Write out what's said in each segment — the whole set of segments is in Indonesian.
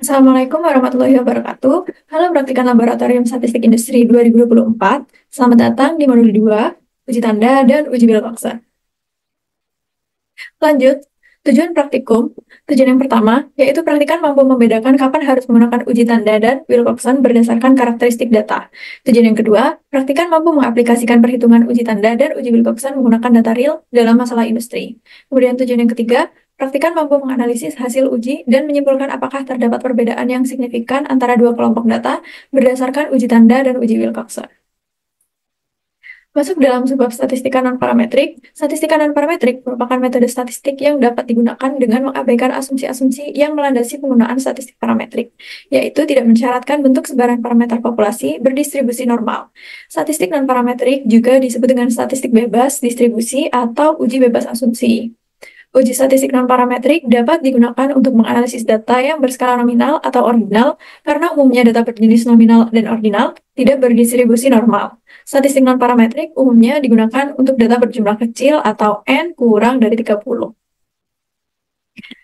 Assalamualaikum warahmatullahi wabarakatuh. Halo praktikan Laboratorium Statistik Industri 2024. Selamat datang di modul 2, uji tanda dan uji Wilcoxon. Lanjut, tujuan praktikum. Tujuan yang pertama, yaitu praktikan mampu membedakan kapan harus menggunakan uji tanda dan Wilcoxon berdasarkan karakteristik data. Tujuan yang kedua, praktikan mampu mengaplikasikan perhitungan uji tanda dan uji Wilcoxon menggunakan data real dalam masalah industri. Kemudian tujuan yang ketiga, praktikan mampu menganalisis hasil uji dan menyimpulkan apakah terdapat perbedaan yang signifikan antara dua kelompok data berdasarkan uji tanda dan uji Wilcoxon. Masuk dalam sebuah statistika non-parametrik, statistika non-parametrik merupakan metode statistik yang dapat digunakan dengan mengabaikan asumsi-asumsi yang melandasi penggunaan statistik parametrik, yaitu tidak mensyaratkan bentuk sebaran parameter populasi berdistribusi normal. Statistik non-parametrik juga disebut dengan statistik bebas distribusi atau uji bebas asumsi. Uji statistik non-parametrik dapat digunakan untuk menganalisis data yang berskala nominal atau ordinal karena umumnya data berjenis nominal dan ordinal tidak berdistribusi normal. Statistik non-parametrik umumnya digunakan untuk data berjumlah kecil atau N kurang dari 30.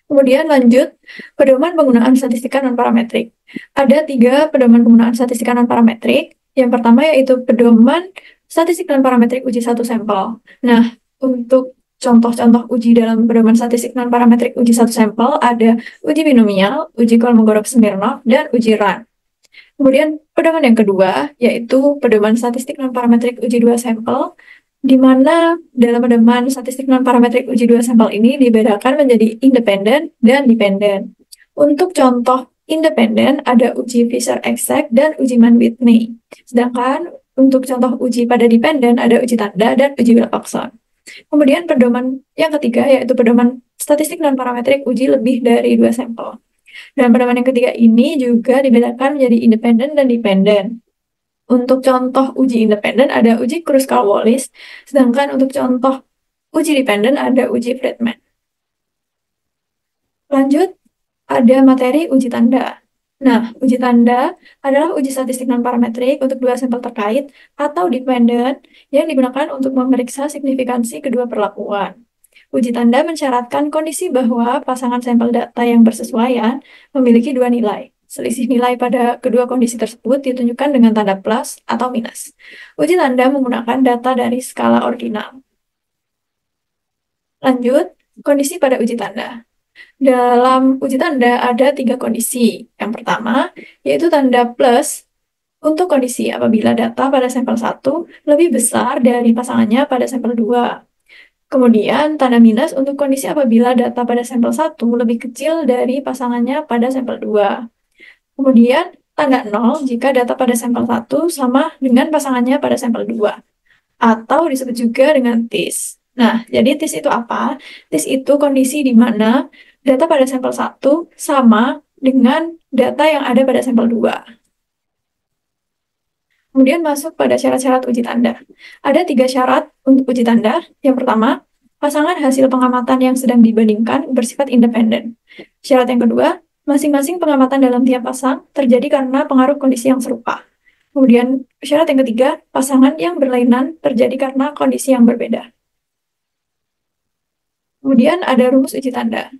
Kemudian lanjut, pedoman penggunaan statistika non-parametrik. Ada 3 pedoman penggunaan statistika non-parametrik. Yang pertama yaitu pedoman statistik non-parametrik uji satu sampel. Nah, untuk contoh-contoh uji dalam pedoman statistik non-parametrik uji satu sampel ada uji binomial, uji Kolmogorov-Smirnov, dan uji RAN. Kemudian pedoman yang kedua yaitu pedoman statistik non-parametrik uji dua sampel, di mana dalam pedoman statistik non-parametrik uji dua sampel ini dibedakan menjadi independen dan dependen. Untuk contoh independen ada uji Fisher-Exact dan uji Mann-Whitney. Sedangkan untuk contoh uji pada dependen ada uji tanda dan uji Wilcoxon. Kemudian pedoman yang ketiga yaitu pedoman statistik non-parametrik uji lebih dari dua sampel. Dan pedoman yang ketiga ini juga dibedakan menjadi independen dan dependen. Untuk contoh uji independen ada uji Kruskal-Wallis, sedangkan untuk contoh uji dependen ada uji Friedman. Lanjut, ada materi uji tanda. Nah, uji tanda adalah uji statistik non-parametrik untuk dua sampel terkait atau dependen yang digunakan untuk memeriksa signifikansi kedua perlakuan. Uji tanda mensyaratkan kondisi bahwa pasangan sampel data yang bersesuaian memiliki dua nilai. Selisih nilai pada kedua kondisi tersebut ditunjukkan dengan tanda plus atau minus. Uji tanda menggunakan data dari skala ordinal. Lanjut, kondisi pada uji tanda. Dalam uji tanda ada 3 kondisi. Yang pertama, yaitu tanda plus untuk kondisi apabila data pada sampel 1 lebih besar dari pasangannya pada sampel 2. Kemudian, tanda minus untuk kondisi apabila data pada sampel 1 lebih kecil dari pasangannya pada sampel 2. Kemudian, tanda 0 jika data pada sampel 1 sama dengan pasangannya pada sampel 2. Atau disebut juga dengan TIS. Nah, jadi TIS itu apa? TIS itu kondisi di mana data pada sampel 1 sama dengan data yang ada pada sampel 2. Kemudian masuk pada syarat-syarat uji tanda. Ada 3 syarat untuk uji tanda. Yang pertama, pasangan hasil pengamatan yang sedang dibandingkan bersifat independen. Syarat yang kedua, masing-masing pengamatan dalam tiap pasang terjadi karena pengaruh kondisi yang serupa. Kemudian syarat yang ketiga, pasangan yang berlainan terjadi karena kondisi yang berbeda. Kemudian ada rumus uji tanda.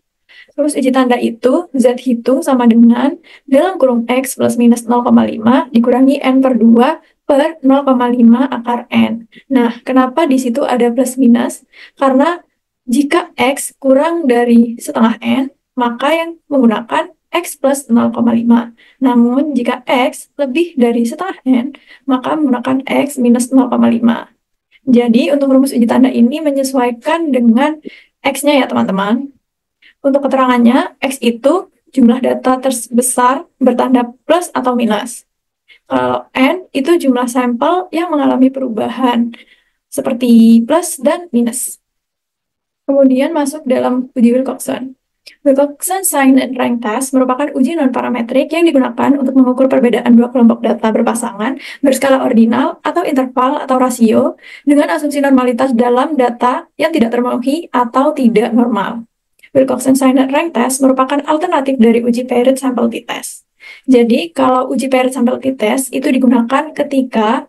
Rumus uji tanda itu Z hitung sama dengan dalam kurung X plus minus 0,5 dikurangi N per 2 per 0,5 akar N. Nah, kenapa di situ ada plus minus? Karena jika X kurang dari setengah N, maka yang menggunakan X plus 0,5. Namun, jika X lebih dari setengah N, maka menggunakan X minus 0,5. Jadi, untuk rumus uji tanda ini menyesuaikan dengan X-nya ya, teman-teman. Untuk keterangannya, X itu jumlah data terbesar bertanda plus atau minus. Kalau N itu jumlah sampel yang mengalami perubahan, seperti plus dan minus. Kemudian masuk dalam uji Wilcoxon. Wilcoxon Sign and Rank Test merupakan uji non-parametrik yang digunakan untuk mengukur perbedaan dua kelompok data berpasangan berskala ordinal atau interval atau rasio dengan asumsi normalitas dalam data yang tidak terpenuhi atau tidak normal. Wilcoxon Sign and Rank Test merupakan alternatif dari uji paired sample t-test. Jadi, kalau uji paired sample t-test itu digunakan ketika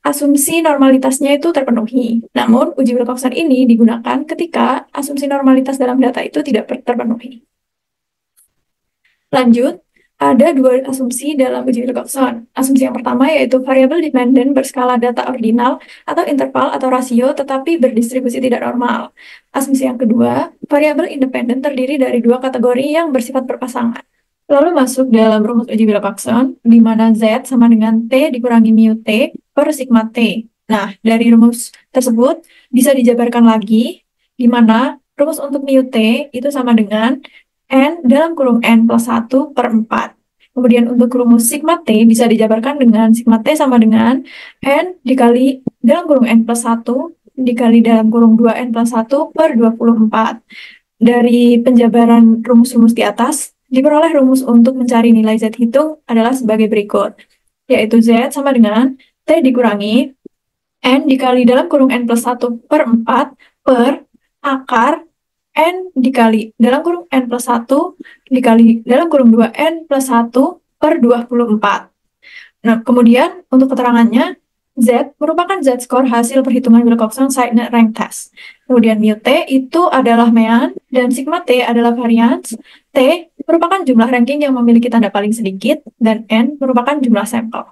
asumsi normalitasnya itu terpenuhi. Namun, uji Wilcoxon ini digunakan ketika asumsi normalitas dalam data itu tidak terpenuhi. Lanjut, Ada dua asumsi dalam uji Wilcoxon. Asumsi yang pertama yaitu variabel dependen berskala data ordinal atau interval atau rasio tetapi berdistribusi tidak normal. Asumsi yang kedua, variabel independen terdiri dari dua kategori yang bersifat berpasangan. Lalu masuk dalam rumus uji Wilcoxon, di mana Z sama dengan T dikurangi mu T per sigma T. Nah, dari rumus tersebut bisa dijabarkan lagi, di mana rumus untuk mu T itu sama dengan N dalam kurung N plus 1 per 4. Kemudian untuk rumus sigma T bisa dijabarkan dengan sigma T sama dengan N dikali dalam kurung N plus 1 dikali dalam kurung 2N plus 1 per 24. Dari penjabaran rumus-rumus di atas, diperoleh rumus untuk mencari nilai Z hitung adalah sebagai berikut, yaitu Z sama dengan T dikurangi N dikali dalam kurung N plus 1 per 4 per akar N dikali dalam kurung N plus 1 dikali dalam kurung 2N plus 1 per 24. Nah, kemudian untuk keterangannya, Z merupakan Z-score hasil perhitungan Wilcoxon Signet Rank Test. Kemudian mu T itu adalah mean dan sigma T adalah variance. T merupakan jumlah ranking yang memiliki tanda paling sedikit dan N merupakan jumlah sampel.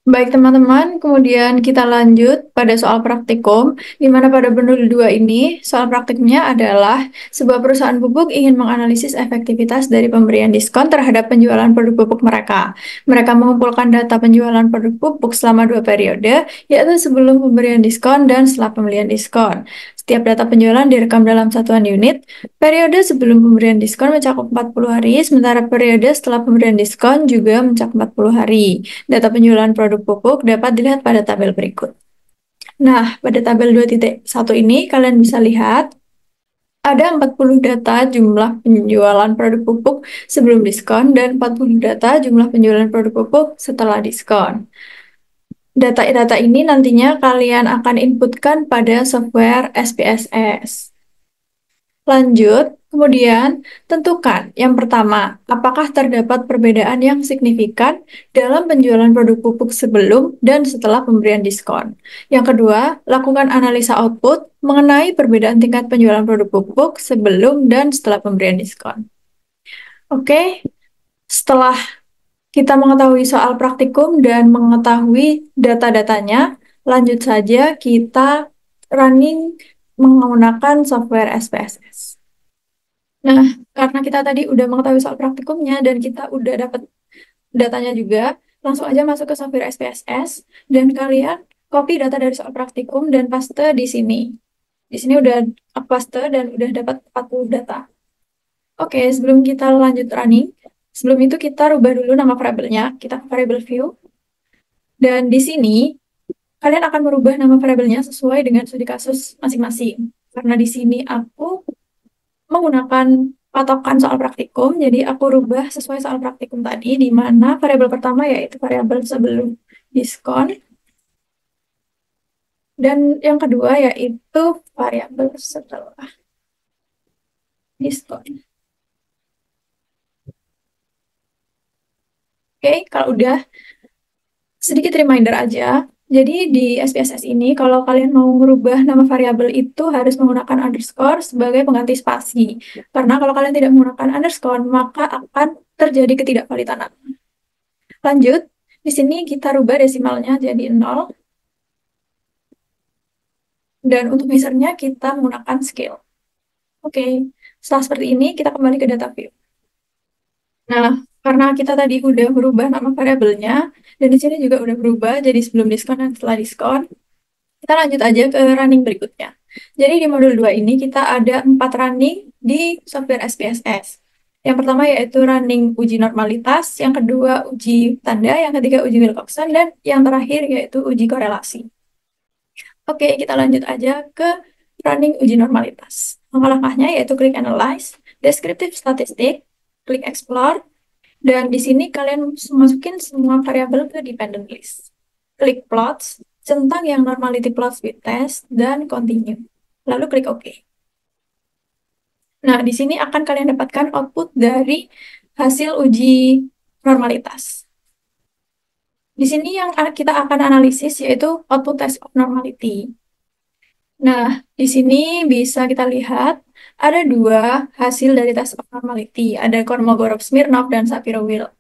Baik teman-teman, kemudian kita lanjut pada soal praktikum, di mana pada modul 2 ini, soal praktiknya adalah sebuah perusahaan pupuk ingin menganalisis efektivitas dari pemberian diskon terhadap penjualan produk pupuk mereka. Mereka mengumpulkan data penjualan produk pupuk selama 2 periode, yaitu sebelum pemberian diskon dan setelah pemberian diskon. Setiap data penjualan direkam dalam satuan unit. Periode sebelum pemberian diskon mencakup 40 hari, sementara periode setelah pemberian diskon juga mencakup 40 hari. Data penjualan produk pupuk dapat dilihat pada tabel berikut. Nah, pada tabel 2.1 ini kalian bisa lihat ada 40 data jumlah penjualan produk pupuk sebelum diskon dan 40 data jumlah penjualan produk pupuk setelah diskon. Data-data ini nantinya kalian akan inputkan pada software SPSS. Lanjut, kemudian tentukan yang pertama, apakah terdapat perbedaan yang signifikan dalam penjualan produk pupuk sebelum dan setelah pemberian diskon. Yang kedua, lakukan analisa output mengenai perbedaan tingkat penjualan produk pupuk sebelum dan setelah pemberian diskon. Oke, setelah kita mengetahui soal praktikum dan mengetahui data-datanya, lanjut saja kita running menggunakan software SPSS. Nah, karena kita tadi udah mengetahui soal praktikumnya dan kita udah dapat datanya juga, langsung aja masuk ke software SPSS dan kalian copy data dari soal praktikum dan paste di sini. Di sini udah paste dan udah dapat 40 data. Oke, sebelum kita lanjut running, sebelum itu kita rubah dulu nama variabelnya. Kita ke variable view. Dan di sini kalian akan merubah nama variabelnya sesuai dengan studi kasus masing-masing. Karena di sini aku menggunakan patokan soal praktikum, jadi aku rubah sesuai soal praktikum tadi, di mana variabel pertama yaitu variabel sebelum diskon, dan yang kedua yaitu variabel setelah diskon. Oke, kalau udah, sedikit reminder aja. Jadi di SPSS ini, kalau kalian mau merubah nama variabel itu harus menggunakan underscore sebagai pengganti spasi. Karena kalau kalian tidak menggunakan underscore, maka akan terjadi ketidakvalidan. Lanjut, di sini kita rubah desimalnya jadi 0. Dan untuk measure-nya kita menggunakan scale. Oke, setelah seperti ini, kita kembali ke data view. Nah, karena kita tadi udah merubah nama variabelnya, dan di sini juga udah berubah jadi sebelum diskon dan setelah diskon, kita lanjut aja ke running berikutnya. Jadi di modul 2 ini kita ada 4 running di software SPSS. Yang pertama yaitu running uji normalitas, yang kedua uji tanda, yang ketiga uji Wilcoxon, dan yang terakhir yaitu uji korelasi. Oke, kita lanjut aja ke running uji normalitas. Langkah-langkahnya yaitu klik Analyze, Descriptive Statistic, klik Explore, dan di sini kalian masukin semua variabel ke dependent list. Klik Plots, centang yang normality plots with test, dan Continue. Lalu klik OK. Nah, di sini akan kalian dapatkan output dari hasil uji normalitas. Di sini yang kita akan analisis yaitu output test of normality. Nah, di sini bisa kita lihat ada dua hasil dari test of normality, ada Kolmogorov-Smirnov dan Shapiro-Wilk.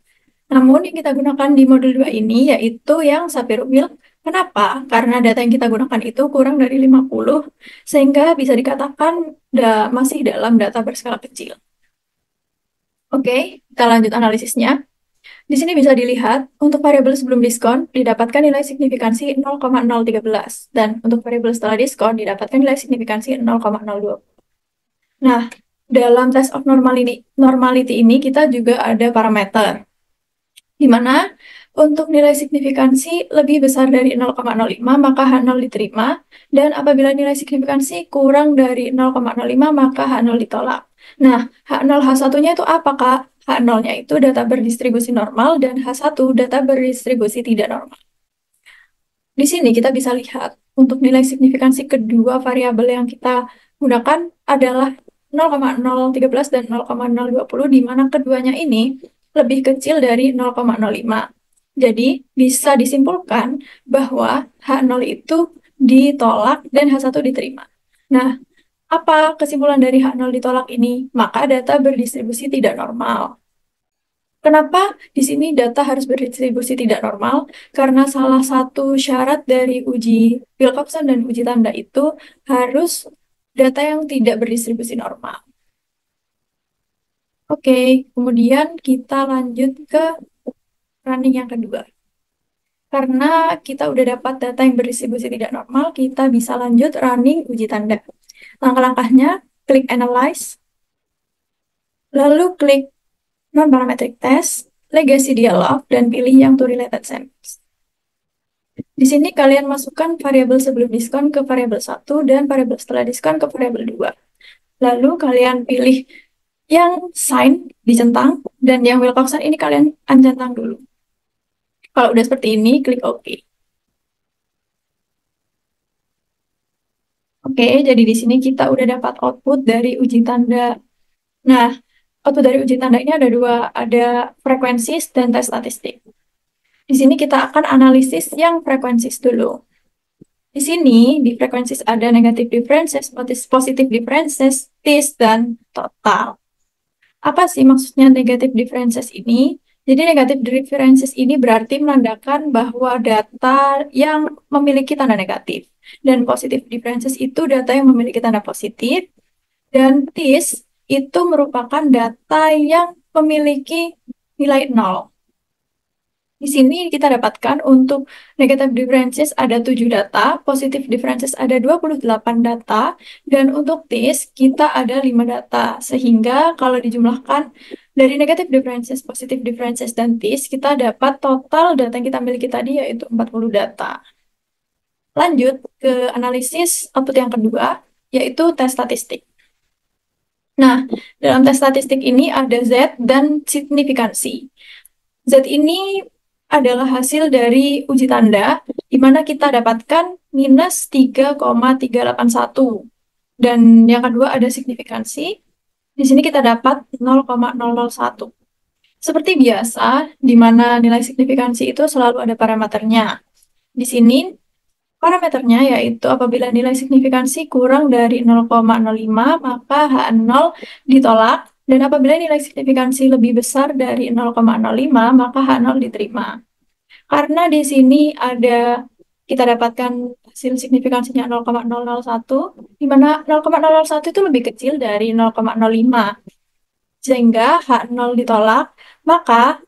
Namun yang kita gunakan di modul 2 ini yaitu yang Shapiro-Wilk. Kenapa? Karena data yang kita gunakan itu kurang dari 50, sehingga bisa dikatakan masih dalam data berskala kecil. Oke, kita lanjut analisisnya. Di sini bisa dilihat, untuk variabel sebelum diskon didapatkan nilai signifikansi 0,013, dan untuk variabel setelah diskon didapatkan nilai signifikansi 0,02. Nah, dalam test of normality ini kita juga ada parameter, di mana untuk nilai signifikansi lebih besar dari 0,05 maka H0 diterima, dan apabila nilai signifikansi kurang dari 0,05 maka H0 ditolak. Nah, H0 H1-nya itu apa, Kak? H0-nya itu data berdistribusi normal dan H1 data berdistribusi tidak normal. Di sini kita bisa lihat untuk nilai signifikansi kedua variabel yang kita gunakan adalah 0,013 dan 0,020, di mana keduanya ini lebih kecil dari 0,05. Jadi bisa disimpulkan bahwa H0 itu ditolak dan H1 diterima. Nah, apa kesimpulan dari H0 ditolak ini? Maka data berdistribusi tidak normal. Kenapa di sini data harus berdistribusi tidak normal? Karena salah satu syarat dari uji Wilcoxon dan uji tanda itu harus data yang tidak berdistribusi normal. Oke, kemudian kita lanjut ke running yang kedua. Karena kita udah dapat data yang berdistribusi tidak normal, kita bisa lanjut running uji tanda. Langkah-langkahnya, klik Analyze, lalu klik Non-Parametric Test, Legacy Dialog, dan pilih yang to Related Samples. Di sini kalian masukkan variabel sebelum diskon ke variabel 1 dan variabel setelah diskon ke variabel 2. Lalu kalian pilih yang sign dicentang dan yang Wilcoxon ini kalian uncentang dulu. Kalau udah seperti ini, klik OK. Oke, jadi di sini kita udah dapat output dari uji tanda. Nah, output dari uji tanda ini ada dua, ada frekuensis dan tes statistik. Di sini kita akan analisis yang frekuensis dulu. Di sini, di frekuensis ada negative differences, positive differences, TIS, dan total. Apa sih maksudnya negative differences ini? Jadi negative differences ini berarti menandakan bahwa data yang memiliki tanda negatif. Dan positive differences itu data yang memiliki tanda positif. Dan TIS itu merupakan data yang memiliki nilai 0. Di sini kita dapatkan untuk negative differences ada 7 data, positive differences ada 28 data, dan untuk TIS kita ada 5 data. Sehingga kalau dijumlahkan dari negative differences, positive differences, dan TIS, kita dapat total data yang kita miliki tadi yaitu 40 data. Lanjut ke analisis output yang kedua, yaitu tes statistik. Nah, dalam tes statistik ini ada Z dan signifikansi. Z ini adalah hasil dari uji tanda, di mana kita dapatkan minus 3,381. Dan yang kedua ada signifikansi. Di sini kita dapat 0,001. Seperti biasa, di mana nilai signifikansi itu selalu ada parameternya. Di sini, parameternya yaitu apabila nilai signifikansi kurang dari 0,05, maka H0 ditolak. Dan apabila nilai signifikansi lebih besar dari 0,05, maka H0 diterima. Karena di sini kita dapatkan hasil signifikansinya 0,001, di mana 0,001 itu lebih kecil dari 0,05. Sehingga H0 ditolak, maka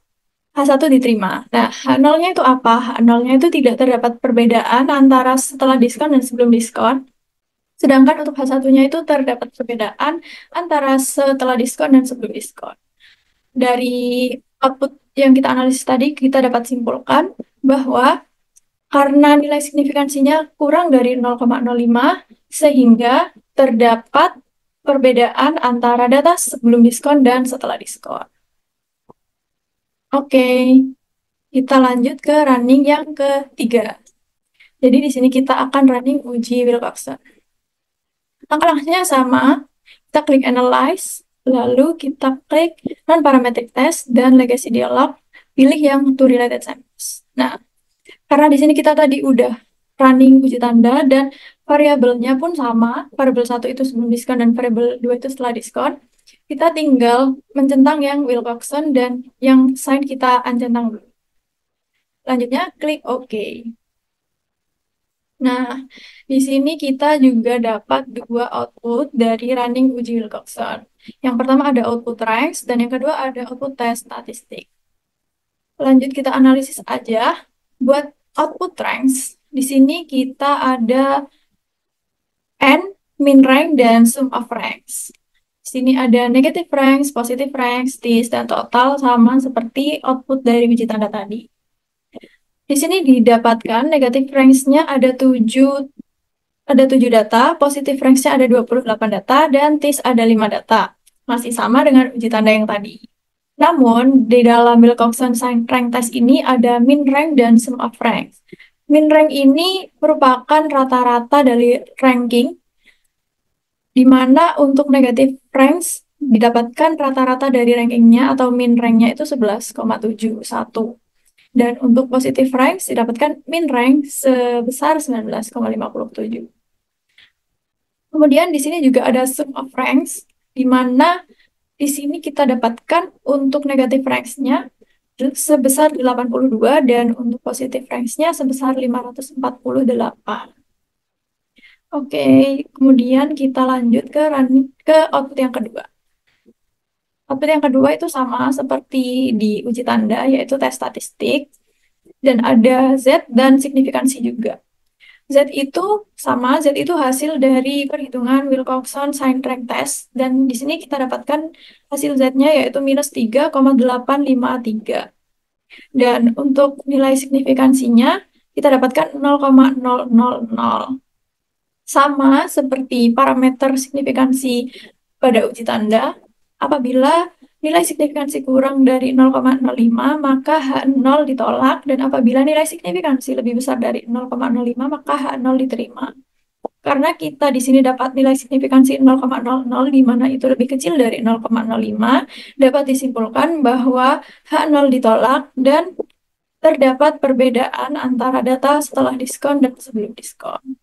H1 diterima. Nah, H0-nya itu apa? H0-nya itu tidak terdapat perbedaan antara setelah diskon dan sebelum diskon. Sedangkan untuk H1-nya itu terdapat perbedaan antara setelah diskon dan sebelum diskon. Dari output yang kita analisis tadi, kita dapat simpulkan bahwa karena nilai signifikansinya kurang dari 0,05, sehingga terdapat perbedaan antara data sebelum diskon dan setelah diskon. Oke, kita lanjut ke running yang ketiga. Jadi di sini kita akan running uji Wilcoxon. Langkah-langkahnya sama, kita klik Analyze, lalu kita klik Non-Parametric Test dan Legacy Dialog, pilih yang to Related Samples. Nah, karena di sini kita tadi udah running uji tanda dan variabelnya pun sama. Variabel 1 itu sebelum diskon dan variabel 2 itu setelah diskon. Kita tinggal mencentang yang Wilcoxon dan yang sign kita uncentang dulu. Selanjutnya klik OK. Nah, di sini kita juga dapat dua output dari running uji Wilcoxon. Yang pertama ada output ranks dan yang kedua ada output tes statistik. Lanjut kita analisis aja. Buat output ranks, di sini kita ada n, min rank, dan sum of ranks. Di sini ada negative ranks, positive ranks, tis, dan total sama seperti output dari uji tanda tadi. Di sini didapatkan negative ranks-nya ada 7 data, positive ranks-nya ada 28 data, dan tis ada 5 data. Masih sama dengan uji tanda yang tadi. Namun, di dalam Wilcoxon rank test ini ada min rank dan sum of ranks. Min rank ini merupakan rata-rata dari ranking, di mana untuk negative ranks didapatkan rata-rata dari rankingnya atau min ranknya itu 11,71. Dan untuk positive ranks didapatkan min rank sebesar 19,57. Kemudian di sini juga ada sum of ranks, di mana di sini kita dapatkan untuk negative ranks-nya sebesar 82 dan untuk positive ranks-nya sebesar 548. Oke, kemudian kita lanjut ke output yang kedua. Output yang kedua itu sama seperti di uji tanda, yaitu tes statistik. Dan ada Z dan signifikansi juga. Z itu sama, Z itu hasil dari perhitungan Wilcoxon sign rank test. Dan di sini kita dapatkan hasil Z-nya yaitu minus 3,853. Dan untuk nilai signifikansinya, kita dapatkan 0,000. Sama seperti parameter signifikansi pada uji tanda, apabila nilai signifikansi kurang dari 0,05, maka H0 ditolak, dan apabila nilai signifikansi lebih besar dari 0,05, maka H0 diterima. Karena kita di sini dapat nilai signifikansi 0,00, di mana itu lebih kecil dari 0,05, dapat disimpulkan bahwa H0 ditolak dan terdapat perbedaan antara data setelah diskon dan sebelum diskon.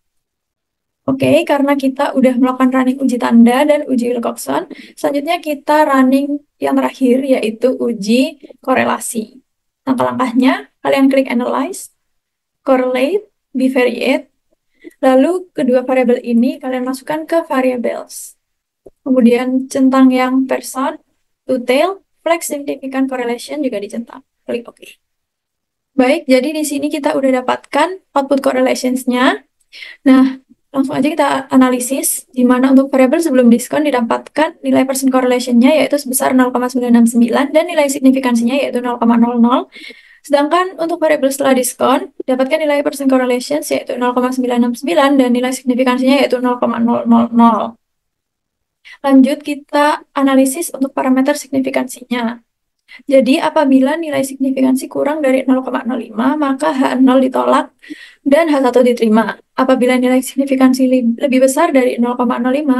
Oke, karena kita udah melakukan running uji tanda dan uji Wilcoxon, selanjutnya kita running yang terakhir, yaitu uji korelasi. Langkah-langkahnya, kalian klik Analyze, Correlate, Bivariate, lalu kedua variabel ini kalian masukkan ke Variables. Kemudian centang yang person, to tail, flex significant correlation juga dicentang. Klik OK. Baik, jadi di sini kita udah dapatkan output correlations-nya. Nah, langsung aja kita analisis, di mana untuk variabel sebelum diskon didapatkan nilai percent correlation-nya yaitu sebesar 0,969 dan nilai signifikansinya yaitu 0,00. Sedangkan untuk variabel setelah diskon, dapatkan nilai percent correlation yaitu 0,969 dan nilai signifikansinya yaitu 0,000. Lanjut kita analisis untuk parameter signifikansinya. Jadi apabila nilai signifikansi kurang dari 0,05, maka H0 ditolak dan H1 diterima. Apabila nilai signifikansi lebih besar dari 0,05,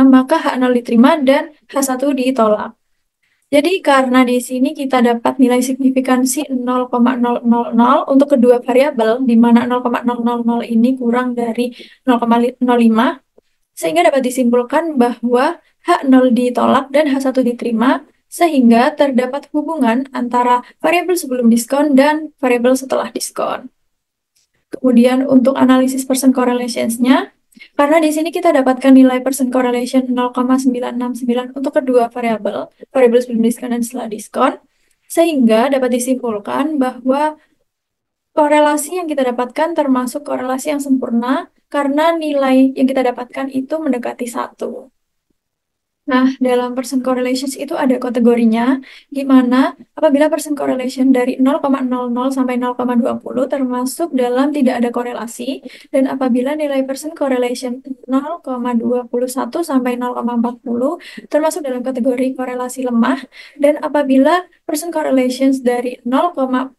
maka H0 diterima dan H1 ditolak. Jadi karena di sini kita dapat nilai signifikansi 0,000 untuk kedua variabel, di mana 0,000 ini kurang dari 0,05, sehingga dapat disimpulkan bahwa H0 ditolak dan H1 diterima, sehingga terdapat hubungan antara variabel sebelum diskon dan variabel setelah diskon. Kemudian untuk analisis percent correlations-nya, karena di sini kita dapatkan nilai percent correlation 0,969 untuk kedua variabel sebelum diskon dan setelah diskon, sehingga dapat disimpulkan bahwa korelasi yang kita dapatkan termasuk korelasi yang sempurna karena nilai yang kita dapatkan itu mendekati 1. Nah, dalam percent correlations itu ada kategorinya, di mana apabila percent correlation dari 0,00 sampai 0,20 termasuk dalam tidak ada korelasi, dan apabila nilai percent correlation 0,21 sampai 0,40 termasuk dalam kategori korelasi lemah, dan apabila percent correlations dari 0,41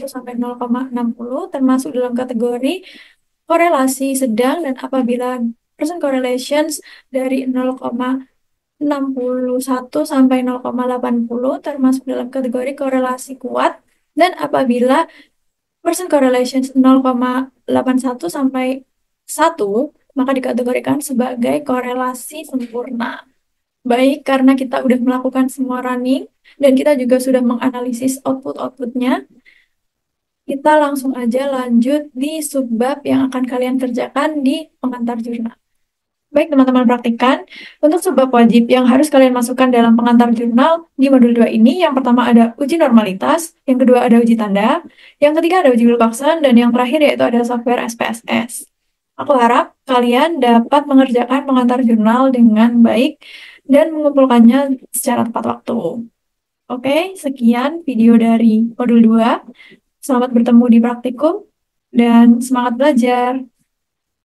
sampai 0,60 termasuk dalam kategori korelasi sedang, dan apabila percent correlations dari 0,61 sampai 0,80 termasuk dalam kategori korelasi kuat, dan apabila percent correlation 0,81 sampai 1, maka dikategorikan sebagai korelasi sempurna. Baik, karena kita udah melakukan semua running, dan kita juga sudah menganalisis output-outputnya, kita langsung aja lanjut di subbab yang akan kalian kerjakan di pengantar jurnal. Baik, teman-teman praktikan. Untuk subbab wajib yang harus kalian masukkan dalam pengantar jurnal di modul 2 ini, yang pertama ada uji normalitas, yang kedua ada uji tanda, yang ketiga ada uji Wilcoxon, dan yang terakhir yaitu ada software SPSS. Aku harap kalian dapat mengerjakan pengantar jurnal dengan baik dan mengumpulkannya secara tepat waktu. Oke, sekian video dari modul 2. Selamat bertemu di praktikum dan semangat belajar.